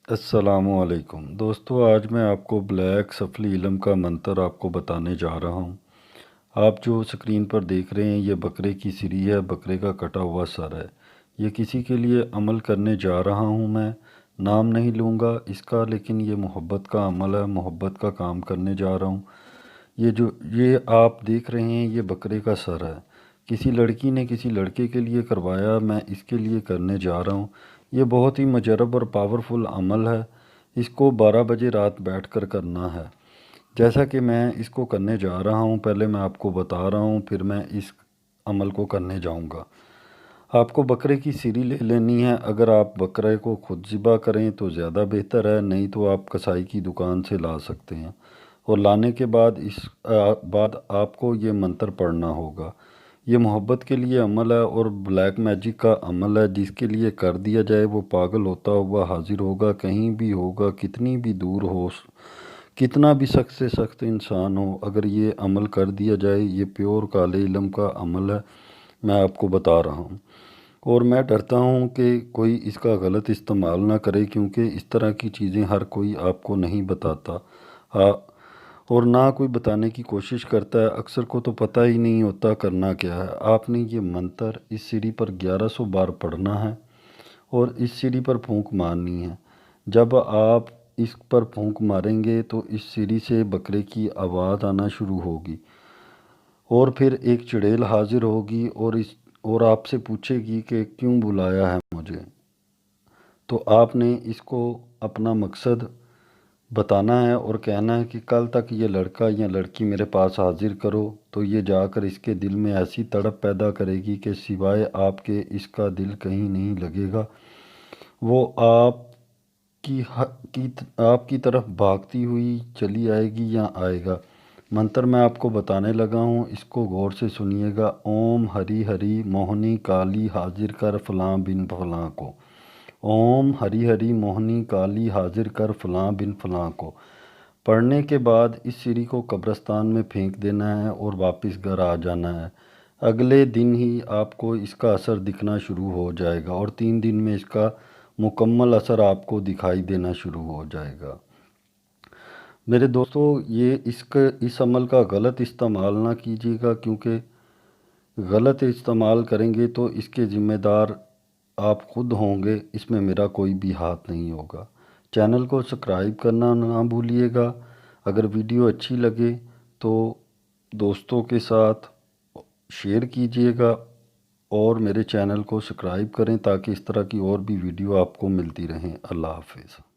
अस्सलामु अलैकुम दोस्तों, आज मैं आपको ब्लैक सफली इल्म का मंतर आपको बताने जा रहा हूँ। आप जो स्क्रीन पर देख रहे हैं ये बकरे की सिरी है, बकरे का कटा हुआ सर है। ये किसी के लिए अमल करने जा रहा हूँ मैं, नाम नहीं लूँगा इसका, लेकिन ये मोहब्बत का अमल है, मोहब्बत का काम करने जा रहा हूँ। ये आप देख रहे हैं ये बकरे का सर है। किसी लड़की ने किसी लड़के के लिए करवाया, मैं इसके लिए करने जा रहा हूँ। ये बहुत ही मुजरब और पावरफुल अमल है। इसको 12 बजे रात बैठकर करना है। जैसा कि मैं इसको करने जा रहा हूँ, पहले मैं आपको बता रहा हूँ, फिर मैं इस अमल को करने जाऊँगा। आपको बकरे की सिरी ले लेनी है। अगर आप बकरे को खुद ज़िबा करें तो ज़्यादा बेहतर है, नहीं तो आप कसाई की दुकान से ला सकते हैं। और लाने के बाद बाद आपको ये मंत्र पढ़ना होगा। ये मोहब्बत के लिए अमल है और ब्लैक मैजिक का अमल है। जिसके लिए कर दिया जाए वो पागल होता हुआ हाजिर होगा, कहीं भी होगा, कितनी भी दूर हो, कितना भी सख्त से सख्त इंसान हो। अगर ये अमल कर दिया जाए, ये प्योर काले इल्म का अमल है, मैं आपको बता रहा हूँ। और मैं डरता हूँ कि कोई इसका गलत इस्तेमाल ना करे, क्योंकि इस तरह की चीज़ें हर कोई आपको नहीं बताता। और ना कोई बताने की कोशिश करता है। अक्सर को तो पता ही नहीं होता करना क्या है। आपने ये मंत्र इस सीढ़ी पर 1100 बार पढ़ना है और इस सीढ़ी पर फूंक मारनी है। जब आप इस पर फूंक मारेंगे तो इस सीढ़ी से बकरे की आवाज़ आना शुरू होगी और फिर एक चुड़ैल हाजिर होगी और आपसे पूछेगी कि क्यों बुलाया है मुझे। तो आपने इसको अपना मकसद बताना है और कहना है कि कल तक ये लड़का या लड़की मेरे पास हाजिर करो। तो ये जाकर इसके दिल में ऐसी तड़प पैदा करेगी कि सिवाय आपके इसका दिल कहीं नहीं लगेगा। वो आपकी तरफ भागती हुई चली आएगी या आएगा। मंत्र मैं आपको बताने लगा हूँ, इसको गौर से सुनिएगा। ओम हरी हरी मोहनी काली हाजिर कर फलां बिन फलां को। ओम हरी हरी मोहनी काली हाजिर कर फलां बिन फलां को। पढ़ने के बाद इस सीढ़ी को कब्रिस्तान में फेंक देना है और वापस घर आ जाना है। अगले दिन ही आपको इसका असर दिखना शुरू हो जाएगा और 3 दिन में इसका मुकम्मल असर आपको दिखाई देना शुरू हो जाएगा। मेरे दोस्तों, ये इस अमल का गलत इस्तेमाल ना कीजिएगा, क्योंकि गलत इस्तेमाल करेंगे तो इसके ज़िम्मेदार आप खुद होंगे। इसमें मेरा कोई भी हाथ नहीं होगा। चैनल को सब्सक्राइब करना ना भूलिएगा। अगर वीडियो अच्छी लगे तो दोस्तों के साथ शेयर कीजिएगा और मेरे चैनल को सब्सक्राइब करें ताकि इस तरह की और भी वीडियो आपको मिलती रहें। अल्लाह हाफिज़।